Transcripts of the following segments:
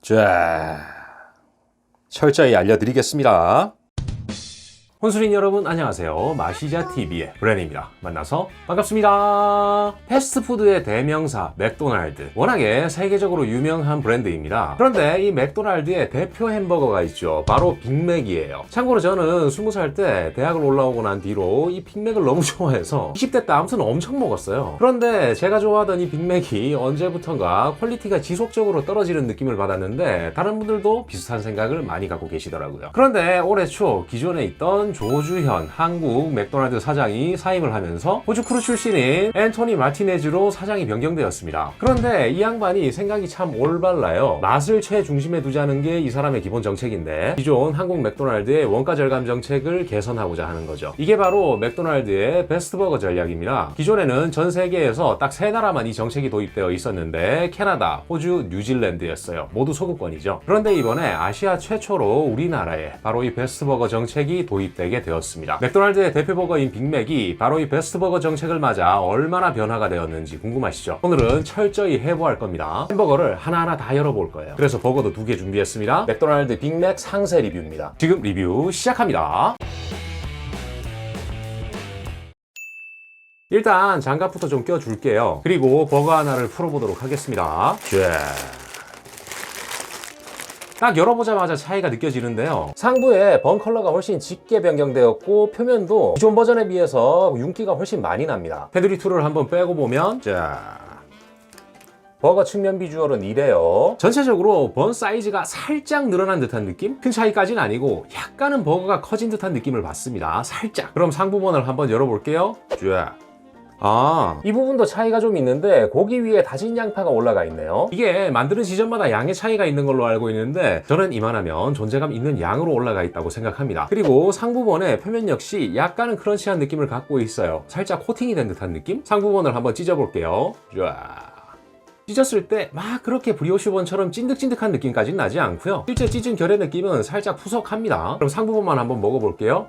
자, 철저히 알려드리겠습니다. 혼술인 여러분 안녕하세요. 마시자TV의 브랜입니다. 만나서 반갑습니다. 패스트푸드의 대명사 맥도날드, 워낙에 세계적으로 유명한 브랜드입니다. 그런데 이 맥도날드의 대표 햄버거가 있죠. 바로 빅맥이에요. 참고로 저는 20살 때 대학을 올라오고 난 뒤로 이 빅맥을 너무 좋아해서 20대 때 아무튼 엄청 먹었어요. 그런데 제가 좋아하던 이 빅맥이 언제부턴가 퀄리티가 지속적으로 떨어지는 느낌을 받았는데 다른 분들도 비슷한 생각을 많이 갖고 계시더라고요. 그런데 올해 초 기존에 있던 조주현 한국 맥도날드 사장이 사임을 하면서 호주 크루 출신인 앤토니 마티네즈로 사장이 변경되었습니다. 그런데 이 양반이 생각이 참 올바라요. 맛을 최중심에 두자는 게 이 사람의 기본 정책인데 기존 한국 맥도날드의 원가 절감 정책을 개선하고자 하는 거죠. 이게 바로 맥도날드의 베스트버거 전략입니다. 기존에는 전 세계에서 딱 3나라만 이 정책이 도입되어 있었는데 캐나다, 호주, 뉴질랜드였어요. 모두 소급권이죠. 그런데 이번에 아시아 최초로 우리나라에 바로 이 베스트버거 정책이 도입되게 되었습니다. 맥도날드의 대표버거인 빅맥이 바로 이 베스트버거 정책을 맞아 얼마나 변화가 되었는지 궁금하시죠? 오늘은 철저히 해부할 겁니다. 햄버거를 하나하나 다 열어볼 거예요. 그래서 버거도 2개 준비했습니다. 맥도날드 빅맥 상세 리뷰입니다. 지금 리뷰 시작합니다. 일단 장갑부터 좀 껴줄게요. 그리고 버거 하나를 풀어보도록 하겠습니다. 딱 열어보자마자 차이가 느껴지는데요. 상부에 번 컬러가 훨씬 짙게 변경되었고 표면도 기존 버전에 비해서 윤기가 훨씬 많이 납니다. 테두리 툴을 한번 빼고 보면 버거 측면 비주얼은 이래요. 전체적으로 번 사이즈가 살짝 늘어난 듯한 느낌? 큰 차이까지는 아니고 약간은 버거가 커진 듯한 느낌을 받습니다. 살짝. 그럼 상부 번을 한번 열어볼게요. 이 부분도 차이가 좀 있는데 고기 위에 다진 양파가 올라가 있네요. 이게 만드는 지점마다 양의 차이가 있는 걸로 알고 있는데 저는 이만하면 존재감 있는 양으로 올라가 있다고 생각합니다. 그리고 상부번의 표면 역시 약간은 크런치한 느낌을 갖고 있어요. 살짝 코팅이 된 듯한 느낌? 상부번을 한번 찢어볼게요. 찢었을 때 막 그렇게 브리오슈번처럼 찐득찐득한 느낌까지는 나지 않고요. 실제 찢은 결의 느낌은 살짝 푸석합니다. 그럼 상부번만 한번 먹어볼게요.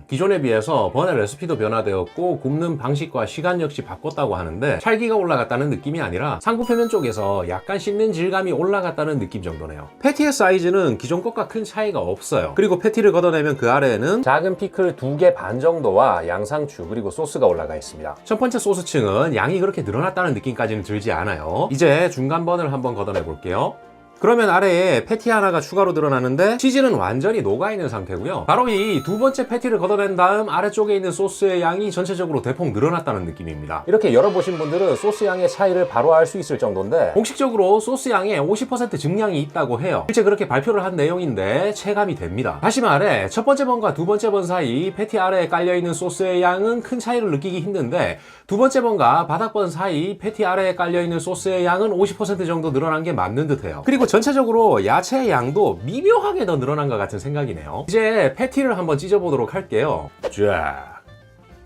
기존에 비해서 번의 레시피도 변화되었고 굽는 방식과 시간 역시 바꿨다고 하는데 찰기가 올라갔다는 느낌이 아니라 상부 표면 쪽에서 약간 씹는 질감이 올라갔다는 느낌 정도네요. 패티의 사이즈는 기존 것과 큰 차이가 없어요. 그리고 패티를 걷어내면 그 아래에는 작은 피클 2개 반 정도와 양상추 그리고 소스가 올라가 있습니다. 첫 번째 소스층은 양이 그렇게 늘어났다는 느낌까지는 들지 않아요. 이제 중간 번을 한번 걷어내 볼게요. 그러면 아래에 패티 하나가 추가로 드러나는데 치즈는 완전히 녹아있는 상태고요. 바로 이 두 번째 패티를 걷어낸 다음 아래쪽에 있는 소스의 양이 전체적으로 대폭 늘어났다는 느낌입니다. 이렇게 열어보신 분들은 소스 양의 차이를 바로 알 수 있을 정도인데 공식적으로 소스 양에 50% 증량이 있다고 해요. 실제 그렇게 발표를 한 내용인데 체감이 됩니다. 다시 말해 첫 번째 번과 두 번째 번 사이 패티 아래에 깔려있는 소스의 양은 큰 차이를 느끼기 힘든데 두 번째 번과 바닥번 사이 패티 아래에 깔려있는 소스의 양은 50% 정도 늘어난 게 맞는 듯해요. 그리고 전체적으로 야채의 양도 미묘하게 더 늘어난 것 같은 생각이네요. 이제 패티를 한번 찢어보도록 할게요.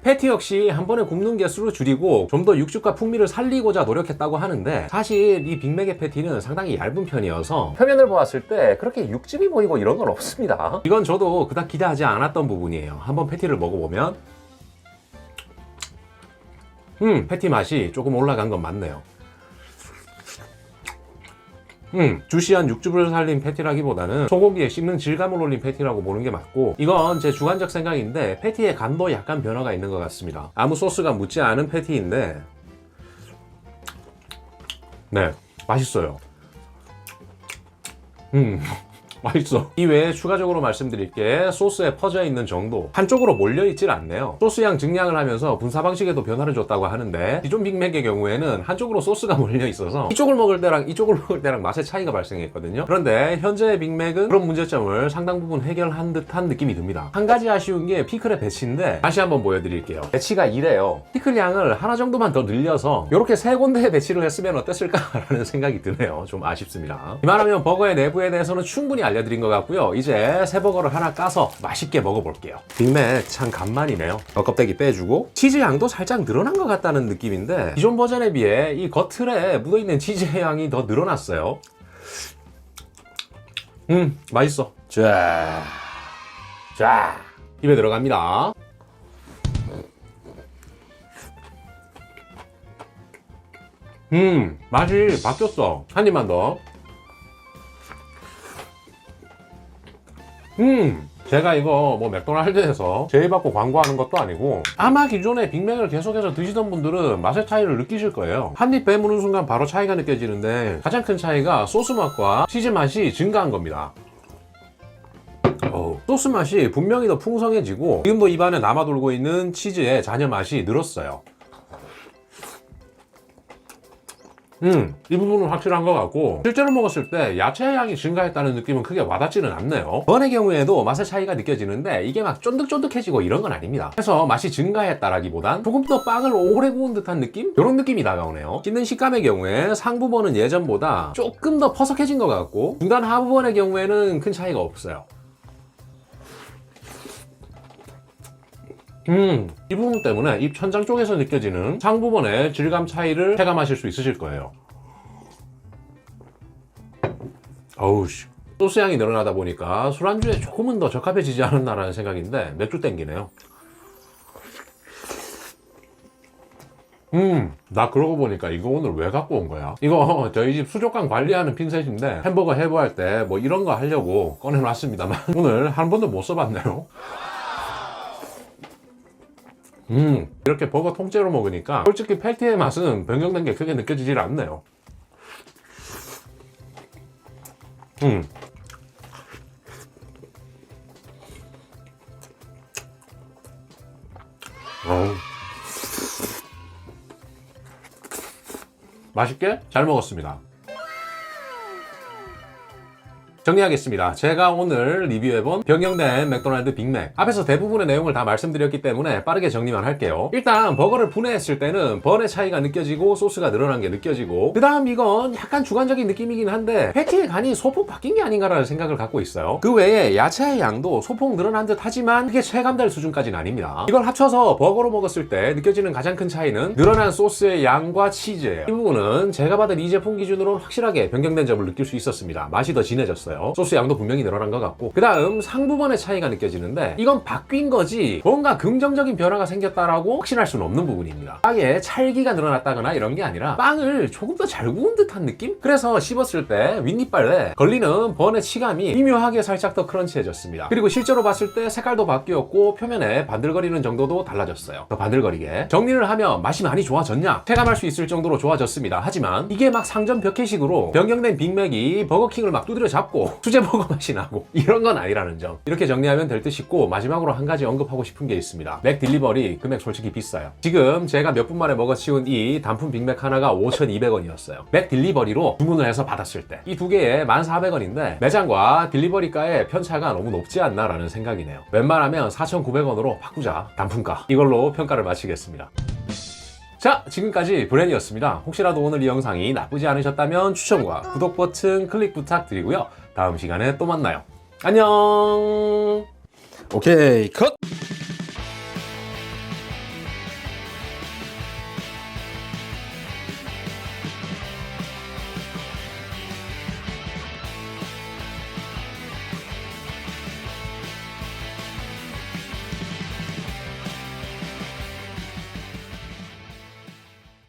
패티 역시 한 번에 굽는 개수를 줄이고 좀 더 육즙과 풍미를 살리고자 노력했다고 하는데 사실 이 빅맥의 패티는 상당히 얇은 편이어서 표면을 보았을 때 그렇게 육즙이 보이고 이런 건 없습니다. 이건 저도 그닥 기대하지 않았던 부분이에요. 한번 패티를 먹어보면 패티 맛이 조금 올라간 건 맞네요. 주시한 육즙을 살린 패티라기보다는 소고기에 씹는 질감을 올린 패티라고 보는 게 맞고 이건 제 주관적 생각인데 패티의 간도 약간 변화가 있는 것 같습니다. 아무 소스가 묻지 않은 패티인데 네, 맛있어요. 맛있어. 이외에 추가적으로 말씀드릴 게 소스에 퍼져 있는 정도 한쪽으로 몰려 있질 않네요. 소스양 증량을 하면서 분사 방식에도 변화를 줬다고 하는데 기존 빅맥의 경우에는 한쪽으로 소스가 몰려 있어서 이쪽을 먹을 때랑 이쪽을 먹을 때랑 맛의 차이가 발생했거든요. 그런데 현재의 빅맥은 그런 문제점을 상당 부분 해결한 듯한 느낌이 듭니다. 한 가지 아쉬운 게 피클의 배치인데 다시 한번 보여드릴게요. 배치가 이래요. 피클 양을 하나 정도만 더 늘려서 이렇게 3군데에 배치를 했으면 어땠을까라는 생각이 드네요. 좀 아쉽습니다. 이만하면 버거의 내부에 대해서는 충분히 알려드린 것 같고요. 이제 새 버거를 하나 까서 맛있게 먹어볼게요. 빅맥 참 간만이네요. 껍데기 빼주고 치즈 양도 살짝 늘어난 것 같다는 느낌인데 기존 버전에 비해 이 겉틀에 묻어있는 치즈의 양이 더 늘어났어요. 맛있어. 자, 입에 들어갑니다. 맛이 바뀌었어. 한 입만 더. 제가 이거 뭐 맥도날드에서 제의받고 광고하는 것도 아니고 아마 기존에 빅맥을 계속해서 드시던 분들은 맛의 차이를 느끼실 거예요. 한 입 베무는 순간 바로 차이가 느껴지는데 가장 큰 차이가 소스 맛과 치즈 맛이 증가한 겁니다. 소스 맛이 분명히 더 풍성해지고 지금도 입안에 남아 돌고 있는 치즈의 잔여 맛이 늘었어요. 이 부분은 확실한 것 같고 실제로 먹었을 때 야채 향이 증가했다는 느낌은 크게 와닿지는 않네요. 번의 경우에도 맛의 차이가 느껴지는데 이게 막 쫀득쫀득해지고 이런 건 아닙니다. 그래서 맛이 증가했다라기보단 조금 더 빵을 오래 구운 듯한 느낌? 이런 느낌이 다가오네요. 씹는 식감의 경우에 상부번은 예전보다 조금 더 퍼석해진 것 같고 중간 하부번의 경우에는 큰 차이가 없어요. 이 부분 때문에 입 천장 쪽에서 느껴지는 상부번의 질감 차이를 체감하실 수 있으실 거예요. 어우씨, 소스 향이 늘어나다 보니까 술안주에 조금은 더 적합해지지 않았나라는 생각인데 맥주 땡기네요. 나 그러고 보니까 이거 오늘 왜 갖고 온 거야? 이거 저희 집 수족관 관리하는 핀셋인데 햄버거 해부할 때 뭐 이런 거 하려고 꺼내놨습니다만 오늘 한 번도 못 써봤네요. 이렇게 버거 통째로 먹으니까 솔직히 패티의 맛은 변경된 게 크게 느껴지질 않네요. 맛있게 잘 먹었습니다. 정리하겠습니다. 제가 오늘 리뷰해본 변경된 맥도날드 빅맥 앞에서 대부분의 내용을 다 말씀드렸기 때문에 빠르게 정리만 할게요. 일단 버거를 분해했을 때는 번의 차이가 느껴지고 소스가 늘어난 게 느껴지고 그 다음 이건 약간 주관적인 느낌이긴 한데 패티의 간이 소폭 바뀐 게 아닌가라는 생각을 갖고 있어요. 그 외에 야채의 양도 소폭 늘어난 듯 하지만 그게 체감될 수준까지는 아닙니다. 이걸 합쳐서 버거로 먹었을 때 느껴지는 가장 큰 차이는 늘어난 소스의 양과 치즈예요. 이 부분은 제가 받은 이 제품 기준으로는 확실하게 변경된 점을 느낄 수 있었습니다. 맛이 더 진해졌어요. 소스 양도 분명히 늘어난 것 같고 그 다음 상부번의 차이가 느껴지는데 이건 바뀐 거지 뭔가 긍정적인 변화가 생겼다라고 확신할 수는 없는 부분입니다. 빵에 찰기가 늘어났다거나 이런 게 아니라 빵을 조금 더 잘 구운 듯한 느낌? 그래서 씹었을 때 윗니빨에 걸리는 번의 치감이 미묘하게 살짝 더 크런치해졌습니다. 그리고 실제로 봤을 때 색깔도 바뀌었고 표면에 반들거리는 정도도 달라졌어요. 더 반들거리게 정리를 하면 맛이 많이 좋아졌냐? 체감할 수 있을 정도로 좋아졌습니다. 하지만 이게 막 상점 벽해식으로 변경된 빅맥이 버거킹을 막 두드려 잡고 수제버거 맛이 나고 이런 건 아니라는 점 이렇게 정리하면 될 듯 싶고 마지막으로 한 가지 언급하고 싶은 게 있습니다. 맥 딜리버리 금액 솔직히 비싸요. 지금 제가 몇 분 만에 먹어치운 이 단품 빅맥 하나가 5,200원이었어요. 맥 딜리버리로 주문을 해서 받았을 때 이 두 개에 1,400원인데 매장과 딜리버리가의 편차가 너무 높지 않나 라는 생각이네요. 웬만하면 4,900원으로 바꾸자 단품가 이걸로 평가를 마치겠습니다. 자, 지금까지 브랜이었습니다. 혹시라도 오늘 이 영상이 나쁘지 않으셨다면 추천과 구독 버튼 클릭 부탁드리고요. 다음 시간에 또 만나요. 안녕. 오케이, 컷!